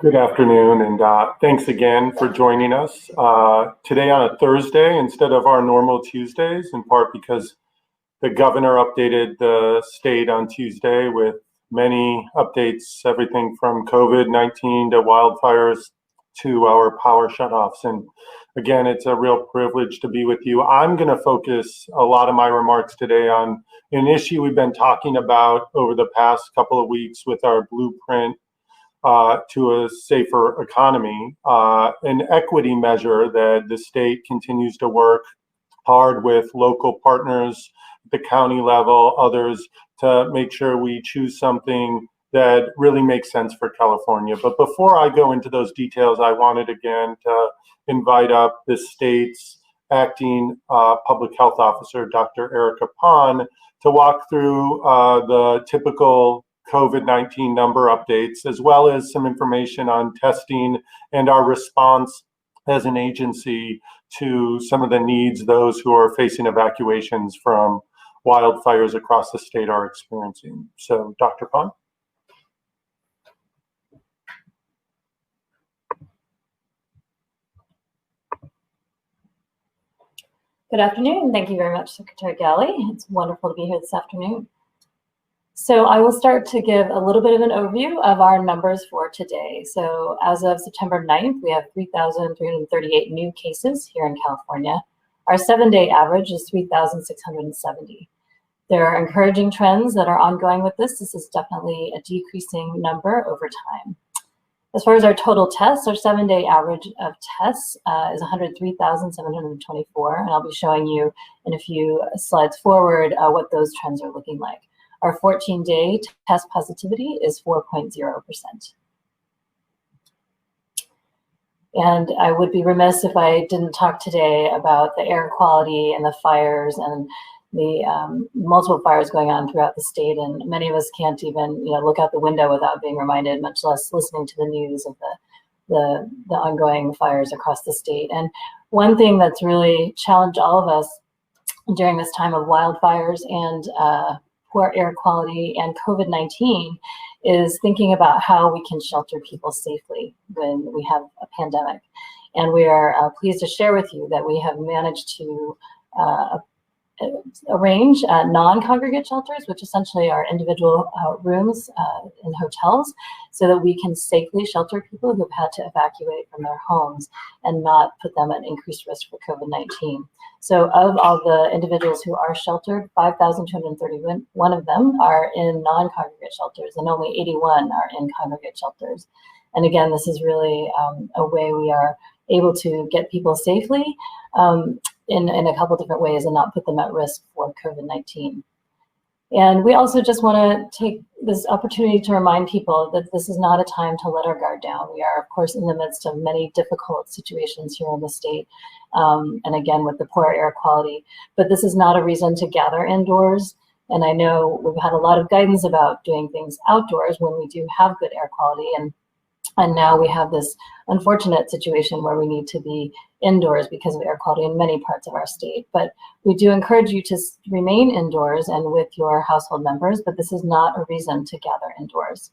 Good afternoon, and thanks again for joining us today on a Thursday instead of our normal Tuesdays, in part because the governor updated the state on Tuesday with many updates, everything from COVID-19 to wildfires to our power shutoffs. And again, it's a real privilege to be with you. I'm going to focus a lot of my remarks today on an issue we've been talking about over the past couple of weeks with our blueprint to a safer economy, an equity measure that the state continues to work hard with local partners, the county level, others, to make sure we choose something that really makes sense for California. But before I go into those details, I wanted again to invite up the state's acting public health officer, Dr. Erica Pon, to walk through the typical COVID-19 number updates, as well as some information on testing and our response as an agency to some of the needs those who are facing evacuations from wildfires across the state are experiencing. So, Dr. Pon. Good afternoon. Thank you very much, Secretary Ghaly. It's wonderful to be here this afternoon. So I will start to give a little bit of an overview of our numbers for today. So as of September 9th, we have 3,338 new cases here in California. Our 7-day average is 3,670. There are encouraging trends that are ongoing with this. This is definitely a decreasing number over time. As far as our total tests, our 7-day average of tests is 103,724, and I'll be showing you in a few slides forward what those trends are looking like. Our 14-day test positivity is 4.0%. And I would be remiss if I didn't talk today about the air quality and the fires and the multiple fires going on throughout the state. And many of us can't even look out the window without being reminded, much less listening to the news of the ongoing fires across the state. And one thing that's really challenged all of us during this time of wildfires and poor air quality and COVID-19 is thinking about how we can shelter people safely when we have a pandemic. And we are pleased to share with you that we have managed to arrange non-congregate shelters, which essentially are individual rooms in hotels, so that we can safely shelter people who've had to evacuate from their homes and not put them at increased risk for COVID-19. So of all the individuals who are sheltered, 5,231 of them are in non-congregate shelters, and only 81 are in congregate shelters. And again, this is really a way we are able to get people safely in a couple different ways and not put them at risk for COVID-19. And we also just want to take this opportunity to remind people that this is not a time to let our guard down. We are, of course, in the midst of many difficult situations here in the state, and again, with the poor air quality. But this is not a reason to gather indoors. And I know we've had a lot of guidance about doing things outdoors when we do have good air quality. And now we have this unfortunate situation where we need to be indoors because of air quality in many parts of our state. But we do encourage you to remain indoors and with your household members, but this is not a reason to gather indoors.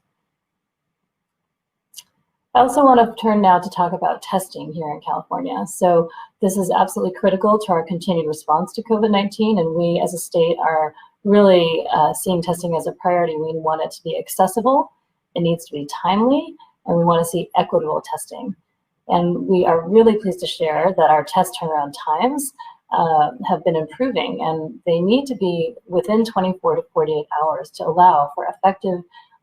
I also want to turn now to talk about testing here in California. So this is absolutely critical to our continued response to COVID-19, and we as a state are really seeing testing as a priority. We want it to be accessible, it needs to be timely, and we want to see equitable testing. And we are really pleased to share that our test turnaround times have been improving, and they need to be within 24 to 48 hours to allow for effective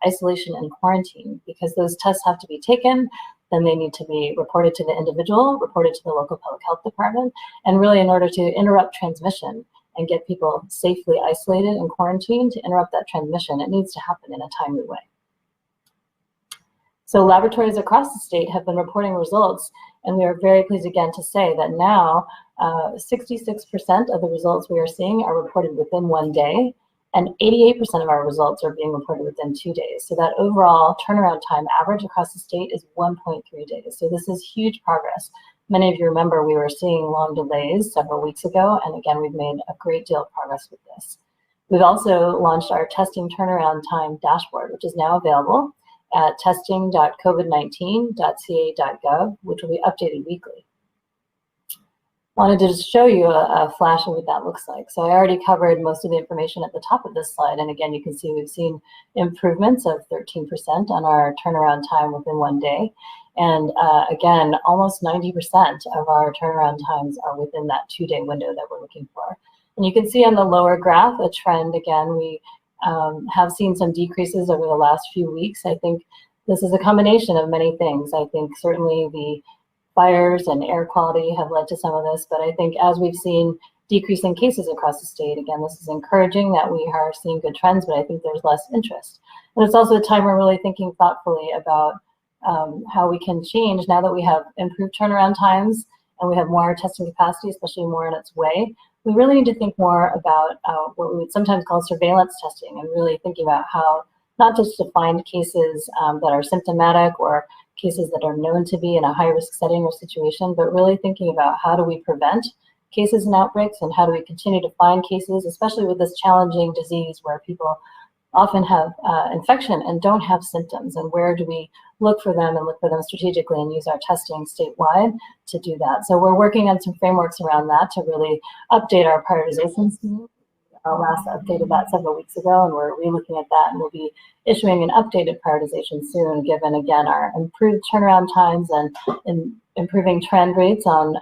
isolation and quarantine, because those tests have to be taken, then they need to be reported to the individual, reported to the local public health department, and really in order to interrupt transmission and get people safely isolated and quarantined, to interrupt that transmission, it needs to happen in a timely way. So laboratories across the state have been reporting results, and we are very pleased again to say that now 66% of the results we are seeing are reported within 1 day, and 88% of our results are being reported within 2 days. So that overall turnaround time average across the state is 1.3 days. So this is huge progress. Many of you remember we were seeing long delays several weeks ago, and again, we've made a great deal of progress with this. We've also launched our testing turnaround time dashboard, which is now available. at testing.covid19.ca.gov, which will be updated weekly. Wanted to just show you a flash of what that looks like. So I already covered most of the information at the top of this slide. And again, you can see we've seen improvements of 13% on our turnaround time within 1 day. And again, almost 90% of our turnaround times are within that 2-day window that we're looking for. And you can see on the lower graph a trend. Again, we have seen some decreases over the last few weeks. I think this is a combination of many things. I think certainly the fires and air quality have led to some of this, but I think as we've seen decreasing cases across the state, again, this is encouraging that we are seeing good trends, but I think there's less interest. And it's also a time we're really thinking thoughtfully about how we can change now that we have improved turnaround times and we have more testing capacity, especially more on its way. We really need to think more about what we would sometimes call surveillance testing, and really thinking about how not just to find cases that are symptomatic or cases that are known to be in a high-risk setting or situation, but really thinking about how do we prevent cases and outbreaks, and how do we continue to find cases, especially with this challenging disease where people often have infection and don't have symptoms, and where do we look for them and look for them strategically and use our testing statewide to do that. So we're working on some frameworks around that to really update our prioritization scheme. Last updated that several weeks ago, and we're re-looking at that, and we'll be issuing an updated prioritization soon, given again our improved turnaround times and improving trend rates on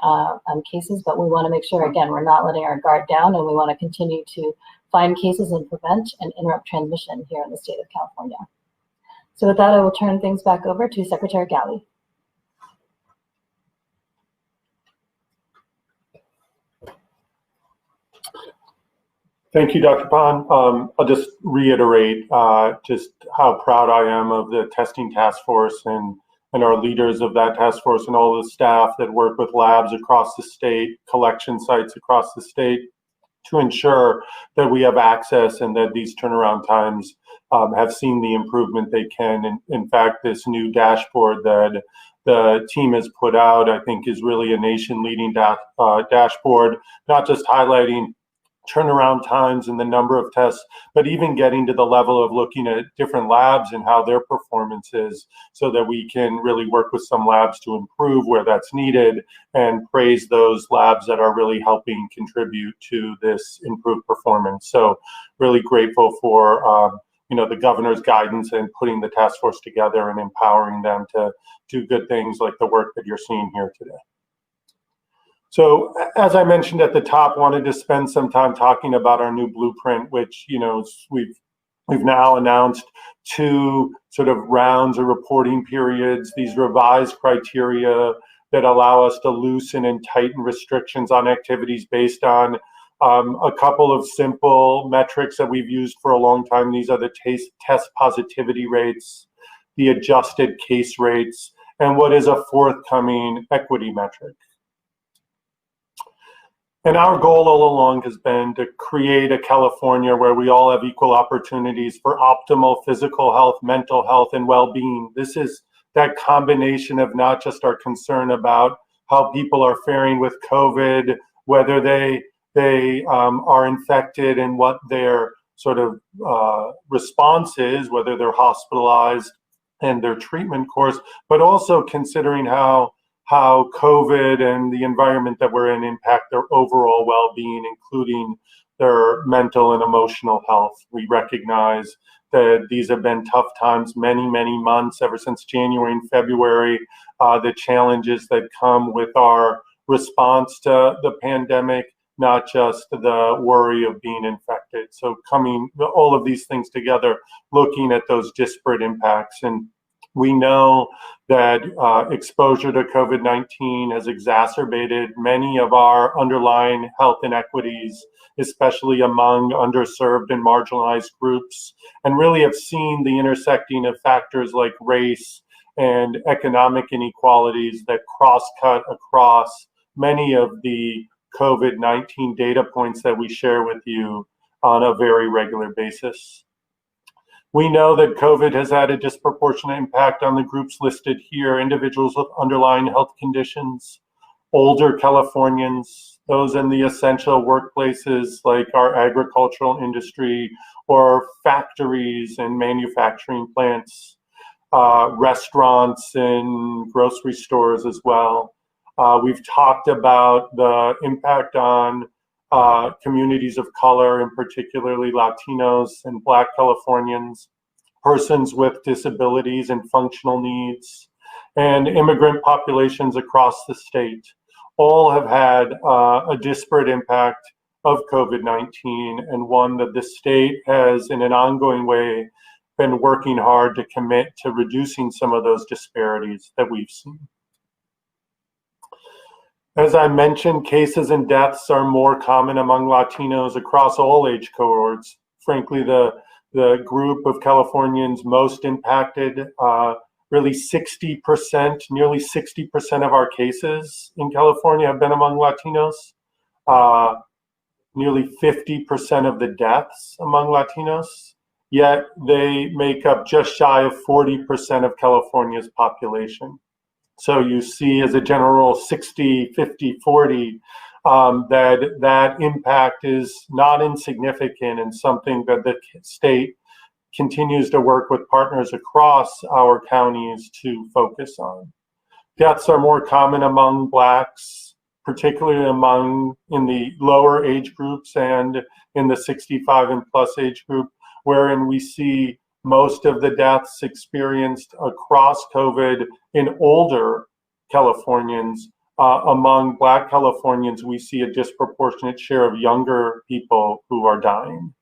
cases. But we want to make sure, again, we're not letting our guard down, and we want to continue to find cases and prevent and interrupt transmission here in the state of California. So with that, I will turn things back over to Secretary Ghaly. Thank you, Dr. Pan. I'll just reiterate just how proud I am of the testing task force and our leaders of that task force and all the staff that work with labs across the state, collection sites across the state, to ensure that we have access and that these turnaround times have seen the improvement they can. And in fact, this new dashboard that the team has put out, I think, is really a nation-leading dashboard, not just highlighting turnaround times and the number of tests, but even getting to the level of looking at different labs and how their performance is, so that we can really work with some labs to improve where that's needed and praise those labs that are really helping contribute to this improved performance. So really grateful for the governor's guidance and putting the task force together and empowering them to do good things like the work that you're seeing here today. So as I mentioned at the top, wanted to spend some time talking about our new blueprint, which we've now announced 2 sort of rounds of reporting periods, these revised criteria that allow us to loosen and tighten restrictions on activities based on a couple of simple metrics that we've used for a long time. These are the test positivity rates, the adjusted case rates, and what is a forthcoming equity metric. And our goal all along has been to create a California where we all have equal opportunities for optimal physical health, mental health, and well-being. This is that combination of not just our concern about how people are faring with COVID, whether they are infected and what their sort of response is, whether they're hospitalized and their treatment course, but also considering how COVID and the environment that we're in impact their overall well-being, including their mental and emotional health. We recognize that these have been tough times, many, many months, ever since January and February, the challenges that come with our response to the pandemic, not just the worry of being infected. So coming all of these things together, looking at those disparate impacts. And we know that exposure to COVID-19 has exacerbated many of our underlying health inequities, especially among underserved and marginalized groups, and really have seen the intersecting of factors like race and economic inequalities that cross-cut across many of the COVID-19 data points that we share with you on a very regular basis. We know that COVID has had a disproportionate impact on the groups listed here: individuals with underlying health conditions, older Californians, those in the essential workplaces like our agricultural industry or factories and manufacturing plants, restaurants and grocery stores as well. We've talked about the impact on communities of color, and particularly Latinos and Black Californians, persons with disabilities and functional needs, and immigrant populations across the state. All have had a disparate impact of COVID-19, and one that the state has, in an ongoing way, been working hard to commit to reducing some of those disparities that we've seen. As I mentioned, cases and deaths are more common among Latinos across all age cohorts. Frankly, the group of Californians most impacted, really 60%, nearly 60% of our cases in California have been among Latinos. Nearly 50% of the deaths among Latinos, yet they make up just shy of 40% of California's population. So you see, as a general 60, 50, 40, that impact is not insignificant and something that the state continues to work with partners across our counties to focus on. Deaths are more common among Blacks, particularly in the lower age groups and in the 65 and plus age group, wherein we see most of the deaths experienced across COVID in older Californians. Among Black Californians, we see a disproportionate share of younger people who are dying.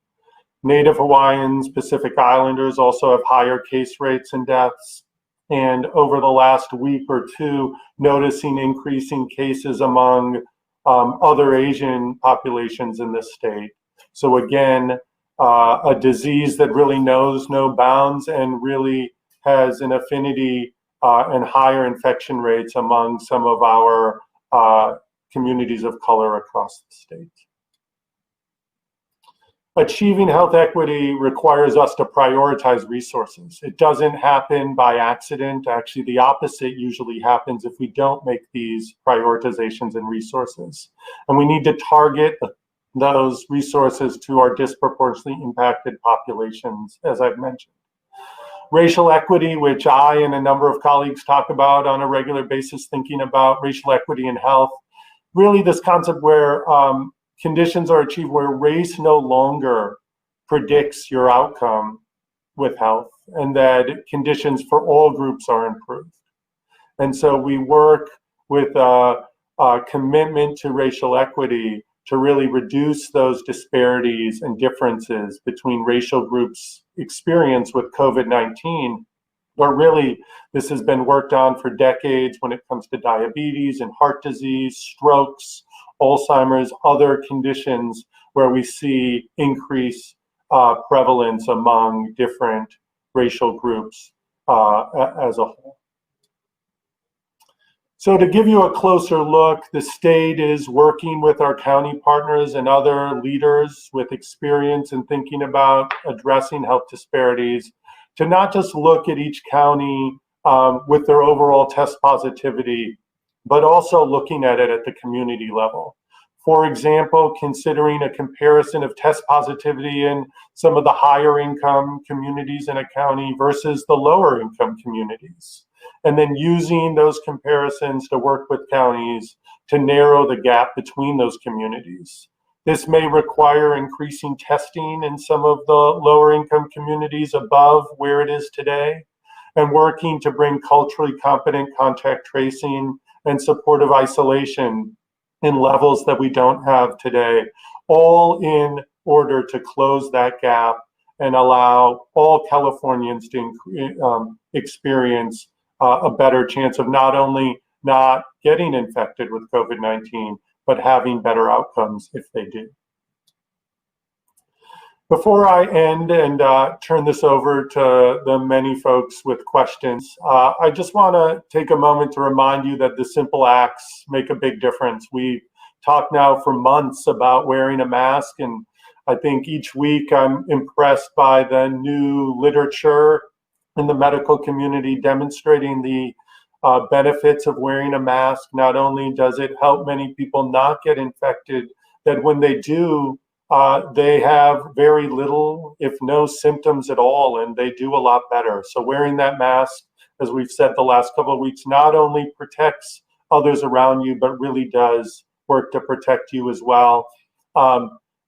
Native Hawaiians, Pacific Islanders also have higher case rates and deaths. And over the last week or two, noticing increasing cases among other Asian populations in the state. So again, a disease that really knows no bounds and really has an affinity and higher infection rates among some of our communities of color across the state. Achieving health equity requires us to prioritize resources. It doesn't happen by accident. Actually, the opposite usually happens if we don't make these prioritizations and resources. And we need to target those resources to our disproportionately impacted populations, as I've mentioned. Racial equity, which I and a number of colleagues talk about on a regular basis, thinking about racial equity in health, really this concept where conditions are achieved where race no longer predicts your outcome with health, and that conditions for all groups are improved. And so we work with a commitment to racial equity to really reduce those disparities and differences between racial groups' experience with COVID-19. But really, this has been worked on for decades when it comes to diabetes and heart disease, strokes, Alzheimer's, other conditions where we see increased prevalence among different racial groups as a whole. So to give you a closer look, the state is working with our county partners and other leaders with experience in thinking about addressing health disparities, to not just look at each county with their overall test positivity, but also looking at it at the community level. For example, considering a comparison of test positivity in some of the higher income communities in a county versus the lower income communities, and then using those comparisons to work with counties to narrow the gap between those communities. This may require increasing testing in some of the lower income communities above where it is today, and working to bring culturally competent contact tracing and supportive isolation in levels that we don't have today, all in order to close that gap and allow all Californians to experience a better chance of not only not getting infected with COVID-19, but having better outcomes if they do. Before I end and turn this over to the many folks with questions, I just want to take a moment to remind you that the simple acts make a big difference. We talked now for months about wearing a mask, and I think each week I'm impressed by the new literature in the medical community demonstrating the benefits of wearing a mask. Not only does it help many people not get infected, that when they do they have very little, if no symptoms at all, and they do a lot better. So wearing that mask, as we've said the last couple of weeks, not only protects others around you, but really does work to protect you as well.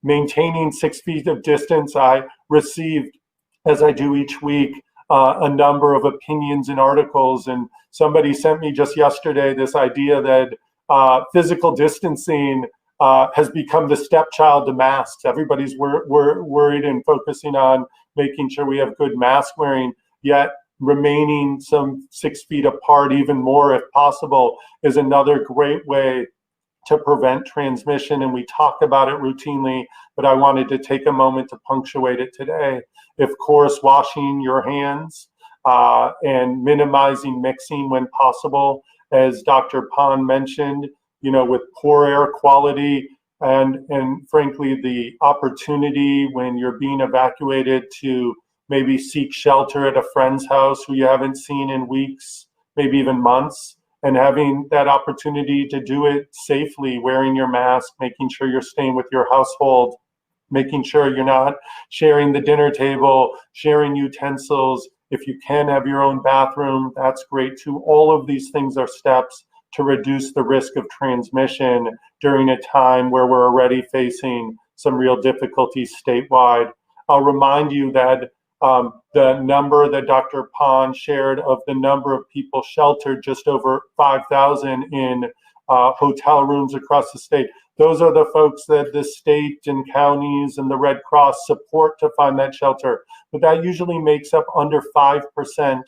Maintaining 6 feet of distance, I received, as I do each week, a number of opinions and articles, and somebody sent me just yesterday this idea that physical distancing has become the stepchild to masks. Everybody's worried and focusing on making sure we have good mask wearing, yet remaining some 6 feet apart, even more if possible, is another great way to prevent transmission, and we talk about it routinely, but I wanted to take a moment to punctuate it today. Of course, washing your hands and minimizing mixing when possible. As Dr. Pond mentioned, with poor air quality and frankly, the opportunity when you're being evacuated to maybe seek shelter at a friend's house who you haven't seen in weeks, maybe even months, and having that opportunity to do it safely, wearing your mask, making sure you're staying with your household, making sure you're not sharing the dinner table, sharing utensils. If you can have your own bathroom, that's great too. All of these things are steps to reduce the risk of transmission during a time where we're already facing some real difficulties statewide. I'll remind you that the number that Dr. Pond shared of the number of people sheltered, just over 5,000 in hotel rooms across the state. Those are the folks that the state and counties and the Red Cross support to find that shelter. But that usually makes up under 5%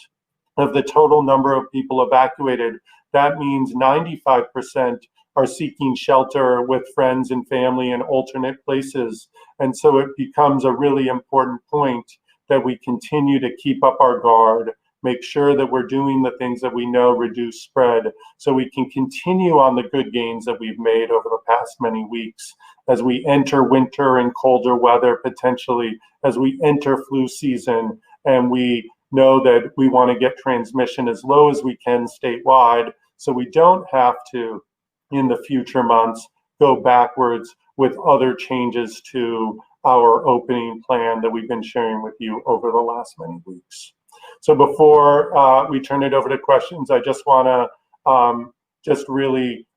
of the total number of people evacuated. That means 95% are seeking shelter with friends and family in alternate places. And so it becomes a really important point that we continue to keep up our guard, make sure that we're doing the things that we know reduce spread, so we can continue on the good gains that we've made over the past many weeks as we enter winter and colder weather, potentially as we enter flu season, and we know that we want to get transmission as low as we can statewide, so we don't have to, in the future months, go backwards with other changes to our opening plan that we've been sharing with you over the last many weeks. So before we turn it over to questions, I just want to just really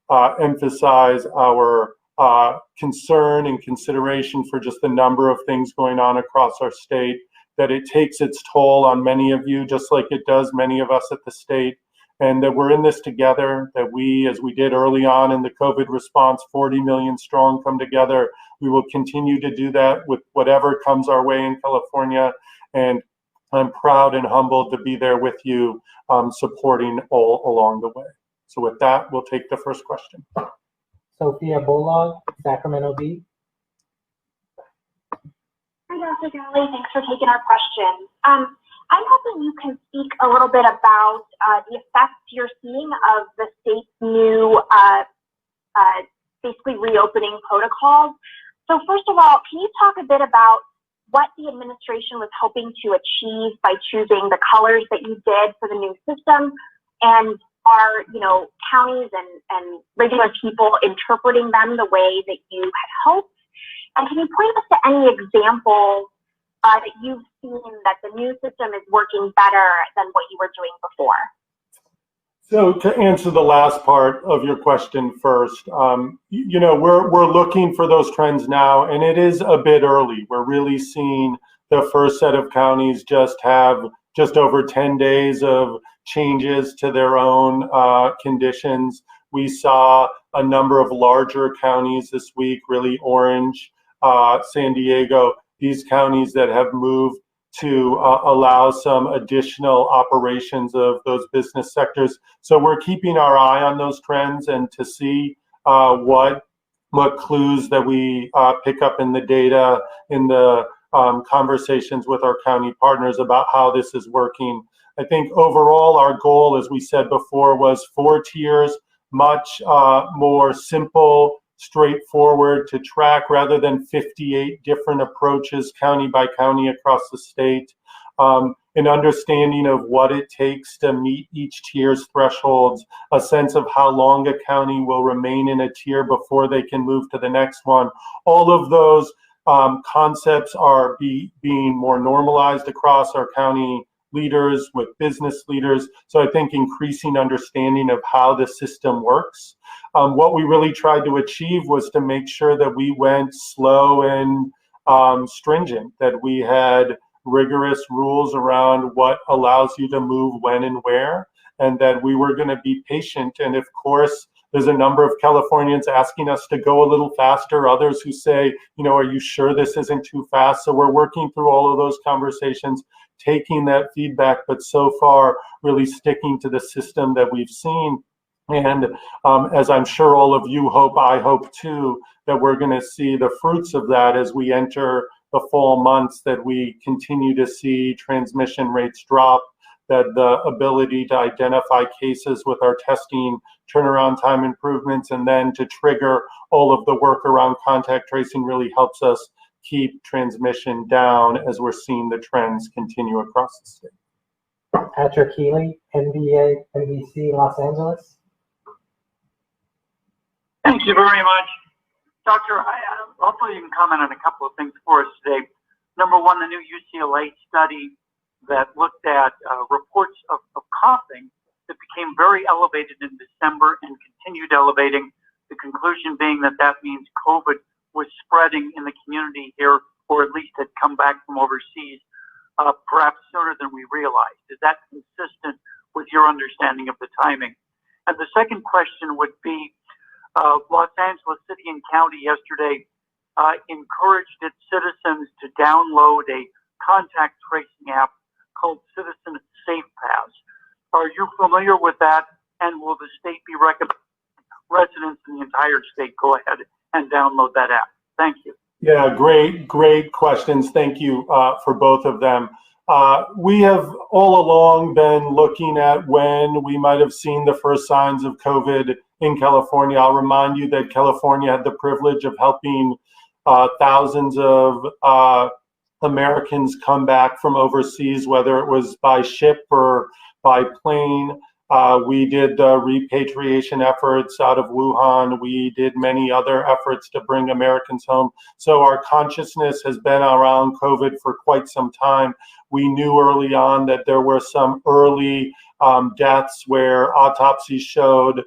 emphasize our concern and consideration for just the number of things going on across our state, that it takes its toll on many of you, just like it does many of us at the state, and that we're in this together, that we, as we did early on in the COVID response, 40 million strong, come together. We will continue to do that with whatever comes our way in California, and I'm proud and humbled to be there with you, supporting all along the way. So with that, we'll take the first question. Sophia Bolog, Sacramento Bee. Hi, Dr. Ghaly. Thanks for taking our question. I'm hoping you can speak a little bit about the effects you're seeing of the state's new basically reopening protocols. So first of all, can you talk a bit about what the administration was hoping to achieve by choosing the colors that you did for the new system? And are, counties and regular people interpreting them the way that you had hoped? And can you point us to any examples that you've seen that the new system is working better than what you were doing before? So to answer the last part of your question first, we're looking for those trends now, and it is a bit early. We're really seeing the first set of counties just have just over 10 days of changes to their own conditions. We saw a number of larger counties this week, really Orange, San Diego, these counties that have moved to allow some additional operations of those business sectors. So we're keeping our eye on those trends and to see what clues that we pick up in the data, in the conversations with our county partners about how this is working. I think overall our goal, as we said before, was 4 tiers, much more simple, straightforward to track rather than 58 different approaches county by county across the state. An understanding of what it takes to meet each tier's thresholds, a sense of how long a county will remain in a tier before they can move to the next one. All of those concepts are being more normalized across our county leaders, with business leaders. So I think increasing understanding of how the system works. What we really tried to achieve was to make sure that we went slow and stringent, that we had rigorous rules around what allows you to move when and where, and that we were going to be patient. And of course, there's a number of Californians asking us to go a little faster, others who say, are you sure this isn't too fast? So we're working through all of those conversations, taking that feedback, but so far really sticking to the system that we've seen. And as I'm sure all of you hope, I hope too, that we're going to see the fruits of that as we enter the fall months, that we continue to see transmission rates drop, that the ability to identify cases with our testing turnaround time improvements, and then to trigger all of the work around contact tracing really helps us keep transmission down as we're seeing the trends continue across the state. Patrick Healy, NBC Los Angeles. Thank you very much. Doctor, hopefully you can comment on a couple of things for us today. Number one, the new UCLA study that looked at reports of coughing that became very elevated in December and continued elevating, the conclusion being that means COVID was spreading in the community here, or at least had come back from overseas, perhaps sooner than we realized. Is that consistent with your understanding of the timing? And the second question would be, Los Angeles City and County yesterday encouraged its citizens to download a contact tracing app called Citizen Safe Pass. Are you familiar with that? And will the state be recommending residents in the entire state go ahead and download that app? Thank you. Yeah, great questions. Thank you for both of them. We have all along been looking at when we might have seen the first signs of COVID in California. I'll remind you that California had the privilege of helping thousands of Americans come back from overseas, whether it was by ship or by plane. We did the repatriation efforts out of Wuhan. We did many other efforts to bring Americans home. So our consciousness has been around COVID for quite some time. We knew early on that there were some early deaths where autopsies showed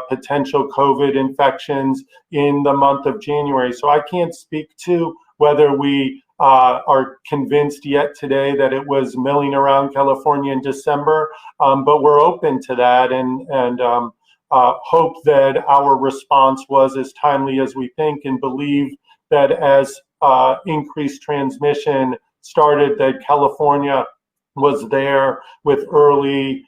potential COVID infections in the month of January. So I can't speak to whether we are convinced yet today that it was milling around California in December, but we're open to that and hope that our response was as timely as we think, and believe that as increased transmission started, that California was there with early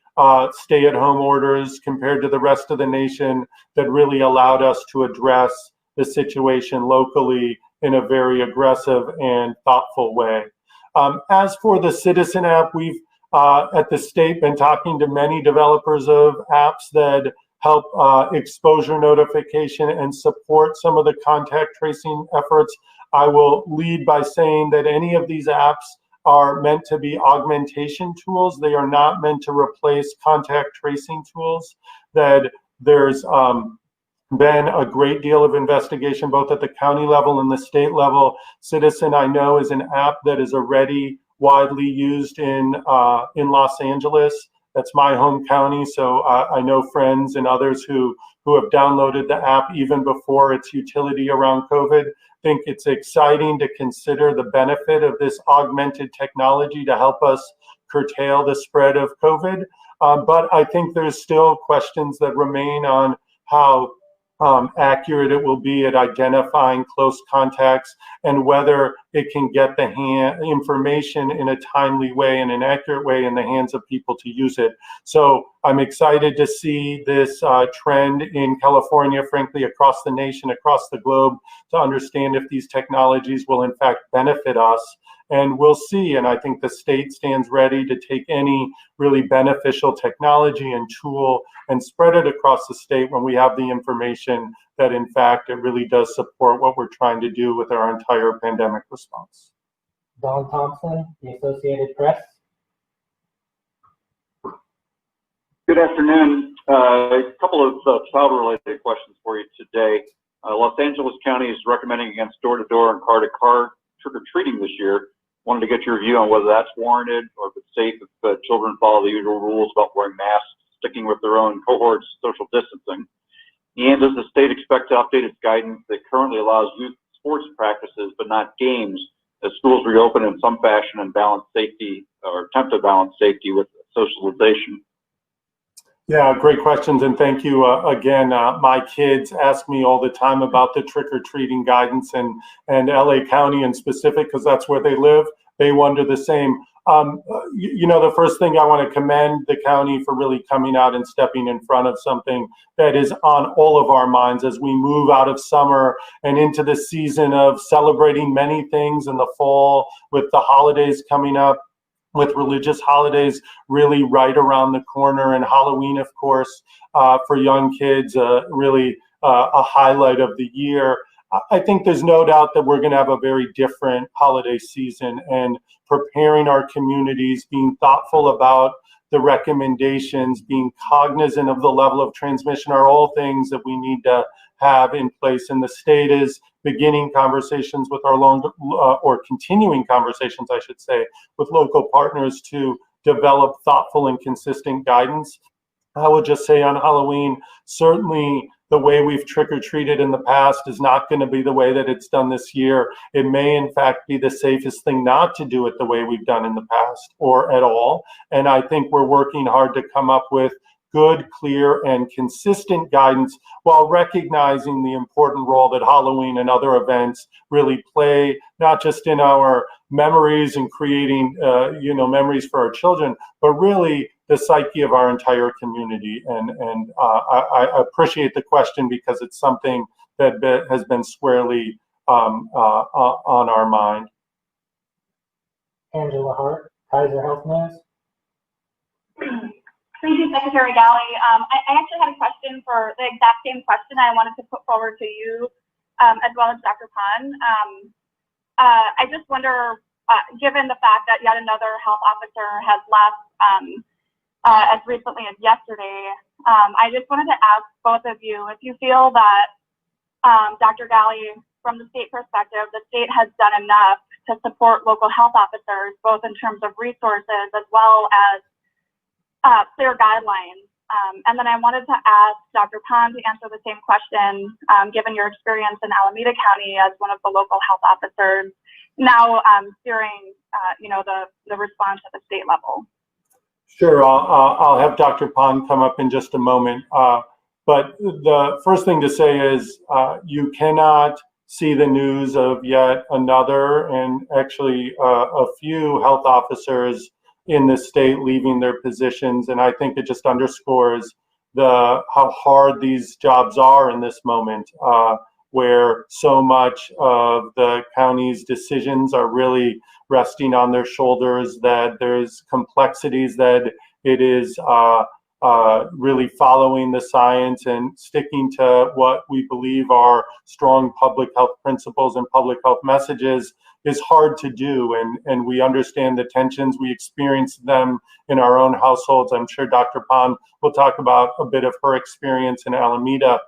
stay-at-home orders compared to the rest of the nation that really allowed us to address the situation locally in a very aggressive and thoughtful way. As for the Citizen app, we've at the state been talking to many developers of apps that help exposure notification and support some of the contact tracing efforts. I will lead by saying that any of these apps are meant to be augmentation tools. They are not meant to replace contact tracing tools. That there's been a great deal of investigation both at the county level and the state level. Citizen, I know, is an app that is already widely used in Los Angeles. That's my home county, so I know friends and others who have downloaded the app even before its utility around COVID. I think it's exciting to consider the benefit of this augmented technology to help us curtail the spread of COVID. But I think there's still questions that remain on how accurate it will be at identifying close contacts and whether it can get the information in a timely way and an accurate way in the hands of people to use it. So I'm excited to see this trend in California, frankly, across the nation, across the globe, to understand if these technologies will in fact benefit us. And we'll see. And I think the state stands ready to take any really beneficial technology and tool and spread it across the state when we have the information that, in fact, it really does support what we're trying to do with our entire pandemic response. Don Thompson, the Associated Press. Good afternoon. A couple of child-related questions for you today. Los Angeles County is recommending against door-to-door and car-to-car trick-or-treating this year. Wanted to get your view on whether that's warranted or if it's safe if children follow the usual rules about wearing masks, sticking with their own cohorts, social distancing. And does the state expect to update its guidance that currently allows youth sports practices but not games as schools reopen in some fashion and balance safety or attempt to balance safety with socialization? Yeah, great questions, and thank you again. My kids ask me all the time about the trick-or-treating guidance and LA County in specific, because that's where they live. They wonder the same. The first thing I want to commend the county for really coming out and stepping in front of something that is on all of our minds as we move out of summer and into the season of celebrating many things in the fall with the holidays coming up, with religious holidays really right around the corner, and Halloween, of course, for young kids, really a highlight of the year. I think there's no doubt that we're going to have a very different holiday season, and preparing our communities, being thoughtful about the recommendations, being cognizant of the level of transmission are all things that we need to have in place. And the state is beginning conversations with or continuing conversations, I should say, with local partners to develop thoughtful and consistent guidance. I will just say on Halloween, certainly the way we've trick-or-treated in the past is not going to be the way that it's done this year. It may, in fact, be the safest thing not to do it the way we've done in the past or at all. And I think we're working hard to come up with good, clear, and consistent guidance while recognizing the important role that Halloween and other events really play, not just in our memories and creating, memories for our children, but really the psyche of our entire community. And I appreciate the question because it's something that has been squarely on our mind. Angela Hart, Kaiser Health News. Thank you, Secretary Ghaly. I actually had a question for the exact same question I wanted to put forward to you, as well as Dr. Pan. I just wonder, given the fact that yet another health officer has left as recently as yesterday, I just wanted to ask both of you if you feel that, Dr. Ghaly, from the state perspective, the state has done enough to support local health officers, both in terms of resources as well as clear guidelines. And then I wanted to ask Dr. Pan to answer the same question, given your experience in Alameda County as one of the local health officers, now steering, the response at the state level. Sure, I'll have Dr. Pan come up in just a moment. But the first thing to say is you cannot see the news of yet another and actually a few health officers in the state leaving their positions. And I think it just underscores how hard these jobs are in this moment, where so much of the county's decisions are really resting on their shoulders, that there's complexities, that it is really following the science and sticking to what we believe are strong public health principles and public health messages is hard to do. And we understand the tensions. We experience them in our own households. I'm sure Dr. Pan will talk about a bit of her experience in Alameda.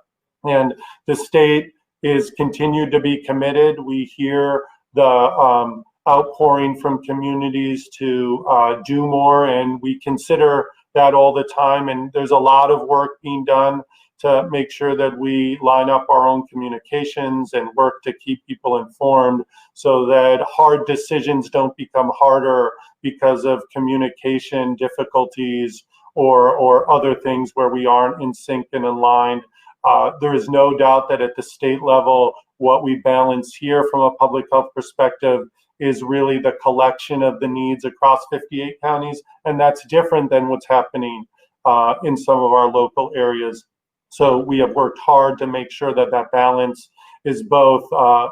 And the state is continued to be committed. We hear the outpouring from communities to do more, and we consider that all the time. And there's a lot of work being done to make sure that we line up our own communications and work to keep people informed so that hard decisions don't become harder because of communication difficulties or other things where we aren't in sync and aligned. There is no doubt that at the state level, what we balance here from a public health perspective is really the collection of the needs across 58 counties, and that's different than what's happening in some of our local areas. So we have worked hard to make sure that that balance is both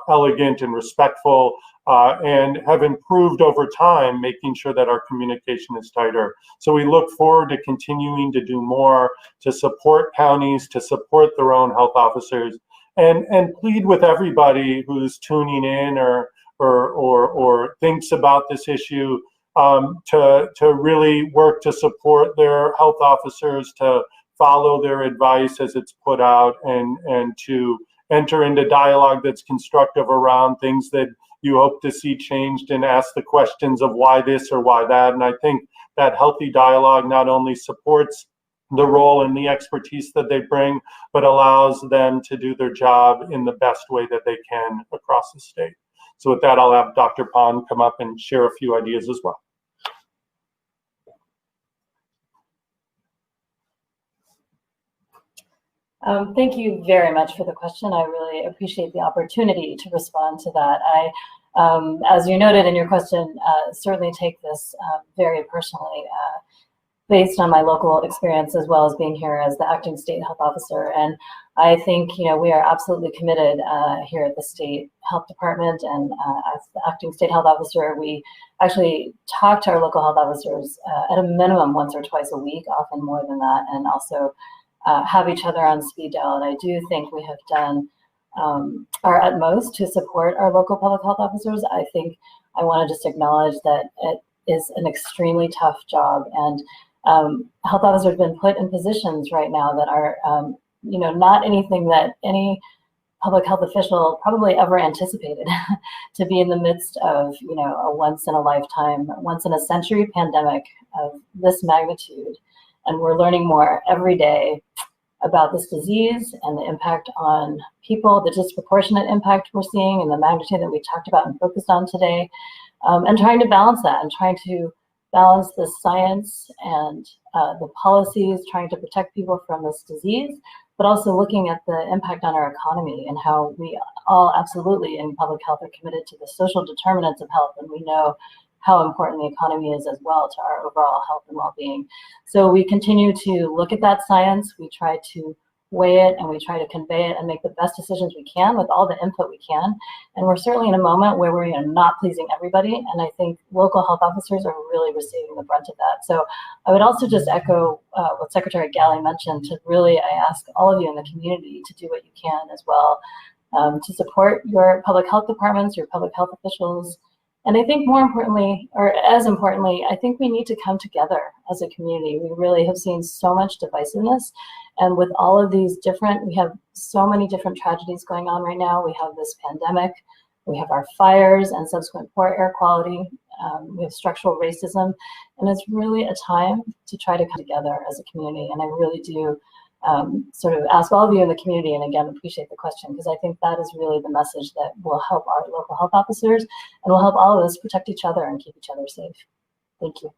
elegant and respectful, and have improved over time, making sure that our communication is tighter. So we look forward to continuing to do more to support counties, to support their own health officers, and plead with everybody who's tuning in or thinks about this issue to really work to support their health officers, to follow their advice as it's put out, and to enter into dialogue that's constructive around things that you hope to see changed and ask the questions of why this or why that. And I think that healthy dialogue not only supports the role and the expertise that they bring, but allows them to do their job in the best way that they can across the state. So with that, I'll have Dr. Pond come up and share a few ideas as well. Thank you very much for the question. I really appreciate the opportunity to respond to that. As you noted in your question, certainly take this very personally, based on my local experience as well as being here as the acting state health officer. And I think, we are absolutely committed here at the state health department. And as the acting state health officer, we actually talk to our local health officers at a minimum once or twice a week, often more than that, and also have each other on speed dial. And I do think we have done our utmost to support our local public health officers. I think I want to just acknowledge that it is an extremely tough job, and health officers have been put in positions right now that are, not anything that any public health official probably ever anticipated to be in the midst of, a once in a lifetime, once in a century pandemic of this magnitude. And we're learning more every day about this disease and the impact on people, the disproportionate impact we're seeing and the magnitude that we talked about and focused on today, and trying to balance that and trying to balance the science and the policies, trying to protect people from this disease, but also looking at the impact on our economy and how we all absolutely in public health are committed to the social determinants of health. And we know how important the economy is as well to our overall health and well-being. So we continue to look at that science, we try to weigh it, and we try to convey it and make the best decisions we can with all the input we can. And we're certainly in a moment where we're not pleasing everybody, and I think local health officers are really receiving the brunt of that. So I would also just echo what Secretary Ghaly mentioned, to really, I ask all of you in the community to do what you can as well, to support your public health departments, your public health officials. And I think more importantly, or as importantly, I think we need to come together as a community. We really have seen so much divisiveness. And with all of these we have so many different tragedies going on right now. We have this pandemic, we have our fires and subsequent poor air quality, we have structural racism, and it's really a time to try to come together as a community. And I really do sort of ask all of you in the community, and again, appreciate the question, because I think that is really the message that will help our local health officers and will help all of us protect each other and keep each other safe. Thank you.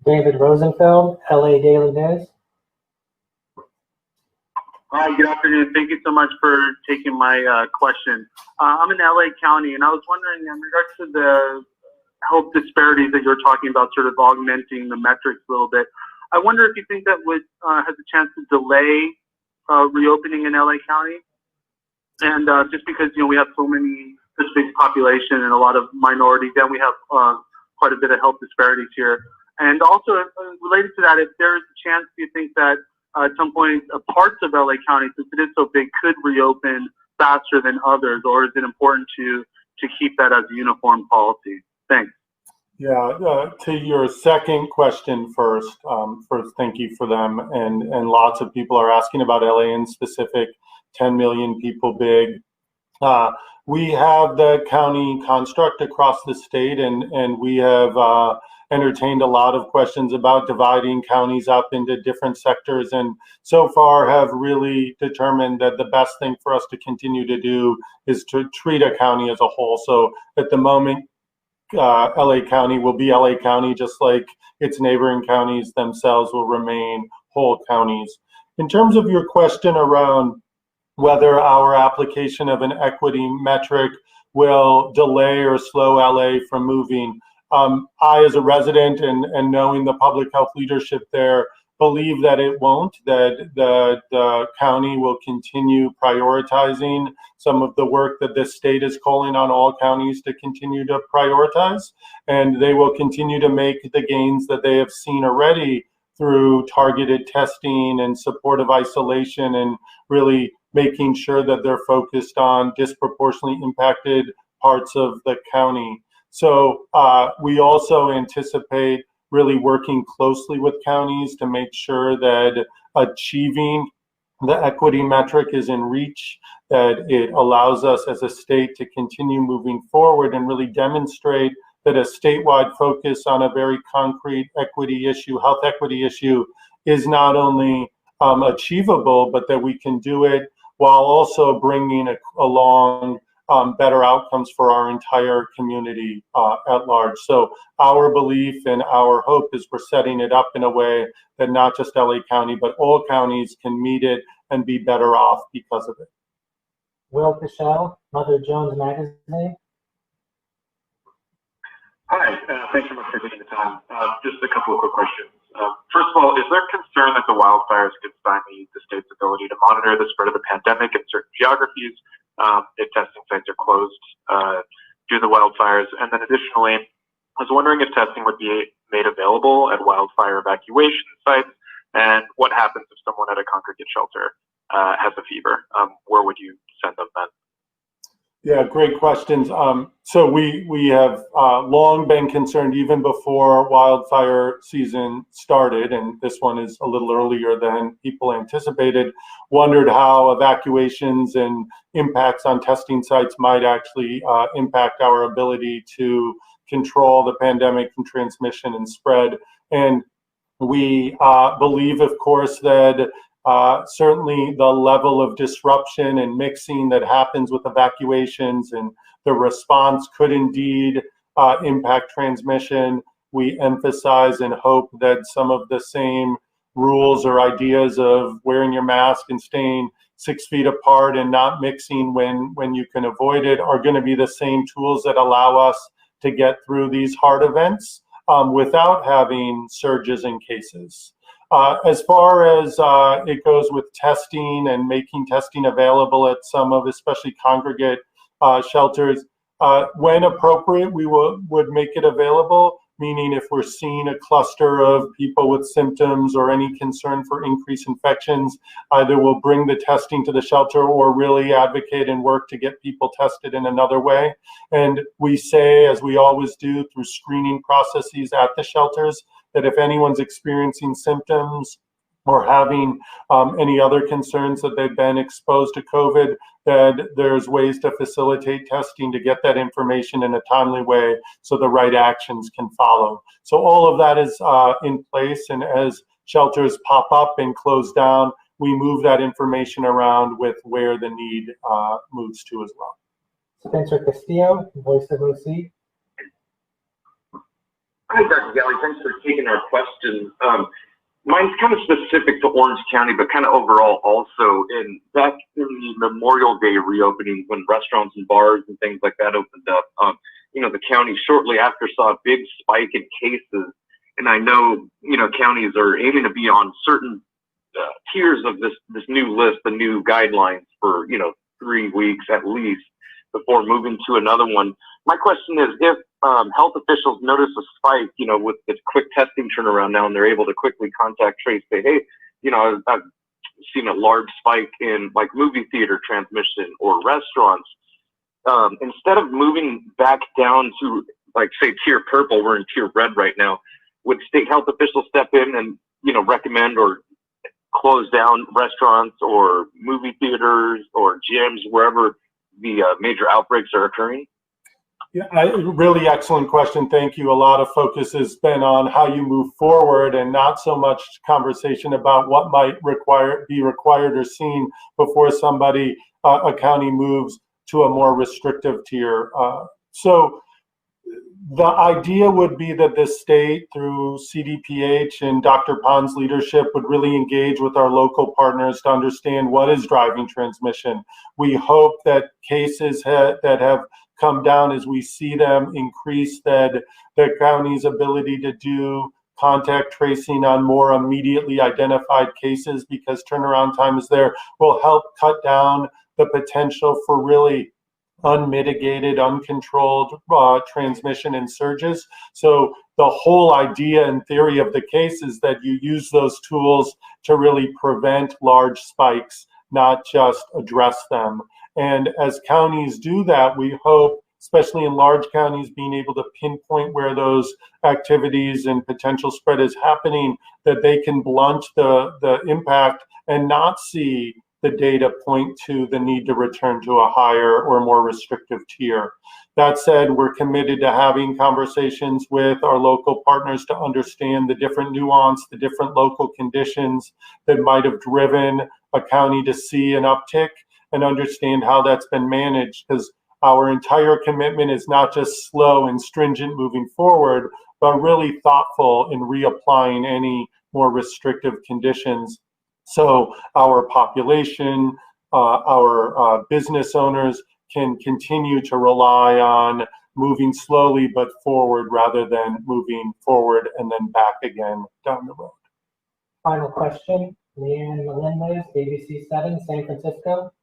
David Rosenfeld, LA Daily News. Hi, good afternoon. Thank you so much for taking my question. I'm in LA County, and I was wondering, in regards to the health disparities that you're talking about, sort of augmenting the metrics a little bit, I wonder if you think that would has a chance to delay reopening in LA County, and just because we have so many, such big population and a lot of minorities, and we have quite a bit of health disparities here. And also related to that, if there is a chance, do you think that at some point parts of LA County, since it is so big, could reopen faster than others, or is it important to keep that as a uniform policy? Thanks. Yeah, to your second question first, thank you for them. And lots of people are asking about LA in specific, 10 million people big. We have the county construct across the state, and we have entertained a lot of questions about dividing counties up into different sectors, and so far have really determined that the best thing for us to continue to do is to treat a county as a whole. So at the moment, LA County will be LA County, just like its neighboring counties themselves will remain whole counties. In terms of your question around whether our application of an equity metric will delay or slow LA from moving, I, as a resident and knowing the public health leadership there, believe that it won't, that the county will continue prioritizing some of the work that this state is calling on all counties to continue to prioritize. And they will continue to make the gains that they have seen already through targeted testing and supportive isolation, and really making sure that they're focused on disproportionately impacted parts of the county. So we also anticipate really working closely with counties to make sure that achieving the equity metric is in reach, that it allows us as a state to continue moving forward and really demonstrate that a statewide focus on a very concrete equity issue, health equity issue, is not only achievable, but that we can do it while also bringing along better outcomes for our entire community at large. So our belief and our hope is we're setting it up in a way that not just LA County, but all counties can meet it and be better off because of it. Will Pichelle, Mother Jones Magazine. Hi, thanks so much for taking the time. Just a couple of quick questions. First of all, is there concern that the wildfires could stymie the state's ability to monitor the spread of the pandemic in certain geographies if testing sites are closed due to the wildfires? And then additionally, I was wondering if testing would be made available at wildfire evacuation sites, and what happens if someone at a congregate shelter has a fever? Where would you send them then? Yeah, great questions. So we have long been concerned, even before wildfire season started, and this one is a little earlier than people anticipated, wondered how evacuations and impacts on testing sites might actually impact our ability to control the pandemic and transmission and spread. And we believe, of course, that certainly the level of disruption and mixing that happens with evacuations and the response could indeed impact transmission. We emphasize and hope that some of the same rules or ideas of wearing your mask and staying 6 feet apart and not mixing when you can avoid it are going to be the same tools that allow us to get through these hard events without having surges in cases. As far as it goes with testing and making testing available at some of, especially congregate shelters, when appropriate, we would make it available, meaning if we're seeing a cluster of people with symptoms or any concern for increased infections, either we'll bring the testing to the shelter or really advocate and work to get people tested in another way. And we say, as we always do through screening processes at the shelters, that if anyone's experiencing symptoms or having any other concerns that they've been exposed to COVID, that there's ways to facilitate testing to get that information in a timely way so the right actions can follow. So all of that is in place, and as shelters pop up and close down, we move that information around with where the need moves to as well. Spencer Castillo, Voice of OC. Hi, Dr. Ghaly. Thanks for taking our question. Mine's kind of specific to Orange County, but kind of overall also. And back in the Memorial Day reopening, when restaurants and bars and things like that opened up, the county shortly after saw a big spike in cases. And I know, counties are aiming to be on certain tiers of this new list, the new guidelines for, 3 weeks at least before moving to another one. My question is, if health officials notice a spike, with the quick testing turnaround now, and they're able to quickly contact trace, say, hey, I've seen a large spike in like movie theater transmission or restaurants, instead of moving back down to like say tier purple, we're in tier red right now, would state health officials step in and, recommend or close down restaurants or movie theaters or gyms, wherever the major outbreaks are occurring? Yeah, really excellent question. Thank you. A lot of focus has been on how you move forward and not so much conversation about what might be required or seen before a county moves to a more restrictive tier. So the idea would be that the state, through CDPH and Dr. Pond's leadership, would really engage with our local partners to understand what is driving transmission. We hope that cases that have come down, as we see them increase, that the county's ability to do contact tracing on more immediately identified cases, because turnaround time is there, will help cut down the potential for really unmitigated, uncontrolled transmission and surges. So the whole idea and theory of the case is that you use those tools to really prevent large spikes, not just address them. And as counties do that, we hope especially in large counties, being able to pinpoint where those activities and potential spread is happening, that they can blunt the impact and not see the data point to the need to return to a higher or more restrictive tier. That said, we're committed to having conversations with our local partners to understand the different nuance, the different local conditions that might have driven a county to see an uptick, and understand how that's been managed, because our entire commitment is not just slow and stringent moving forward, but really thoughtful in reapplying any more restrictive conditions. So our population, our business owners can continue to rely on moving slowly but forward rather than moving forward and then back again down the road. Final question, Leanne Melendez, ABC7, San Francisco.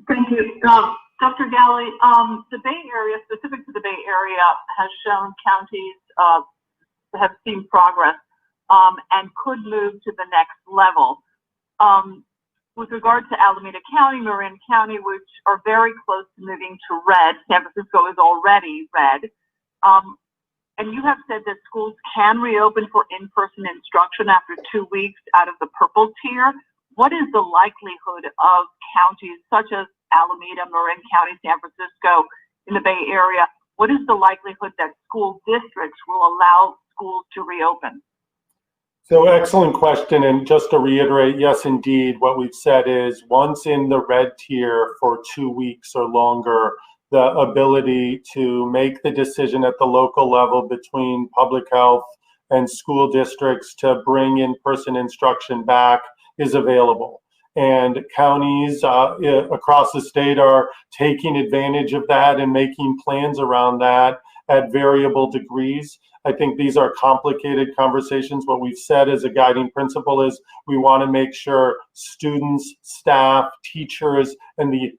Thank you. Dr. Ghaly, the Bay Area, specific to the Bay Area, has shown counties that have seen progress and could move to the next level. With regard to Alameda County, Marin County, which are very close to moving to red, San Francisco is already red. And you have said that schools can reopen for in-person instruction after 2 weeks out of the purple tier. What is the likelihood of counties such as Alameda, Marin County, San Francisco, in the Bay Area, what is the likelihood that school districts will allow schools to reopen? So excellent question. And just to reiterate, yes, indeed, what we've said is once in the red tier for 2 weeks or longer, the ability to make the decision at the local level between public health and school districts to bring in-person instruction back is available. And counties across the state are taking advantage of that and making plans around that at variable degrees. I think these are complicated conversations. What we've said as a guiding principle is we want to make sure students, staff, teachers, and the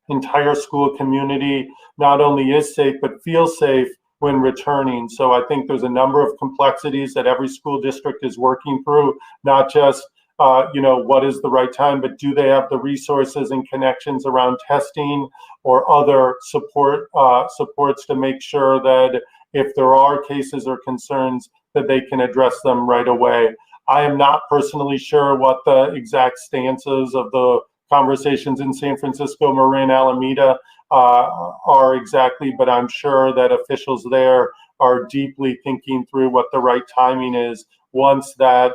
entire school community not only is safe, but feels safe when returning. So I think there's a number of complexities that every school district is working through, not just what is the right time, but do they have the resources and connections around testing or other supports to make sure that if there are cases or concerns that they can address them right away. I am not personally sure what the exact stances of the conversations in San Francisco, Marin, Alameda are exactly, but I'm sure that officials there are deeply thinking through what the right timing is once that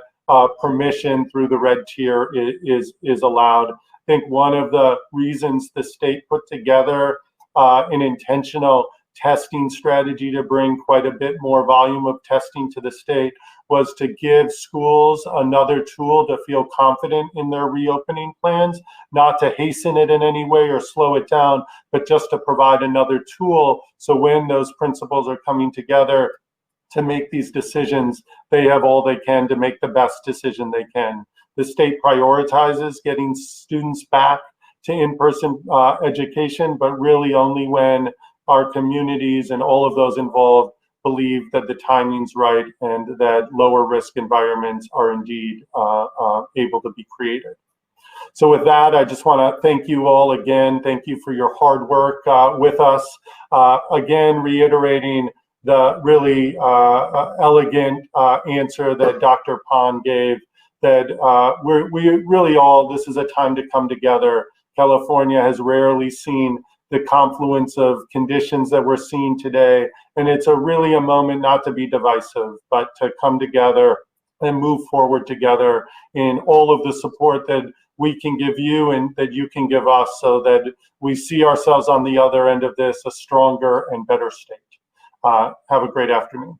permission through the red tier is allowed. I think one of the reasons the state put together an intentional testing strategy to bring quite a bit more volume of testing to the state was to give schools another tool to feel confident in their reopening plans, not to hasten it in any way or slow it down, but just to provide another tool so when those principals are coming together to make these decisions, they have all they can to make the best decision they can. The state prioritizes getting students back to in-person education, but really only when our communities and all of those involved believe that the timing's right and that lower risk environments are indeed able to be created. So with that, I just want to thank you all again. Thank you for your hard work with us. Again, reiterating the really elegant answer that Dr. Pond gave, that we really all, this is a time to come together. California has rarely seen the confluence of conditions that we're seeing today. And it's really a moment not to be divisive, but to come together and move forward together in all of the support that we can give you and that you can give us so that we see ourselves on the other end of this a stronger and better state. Have a great afternoon.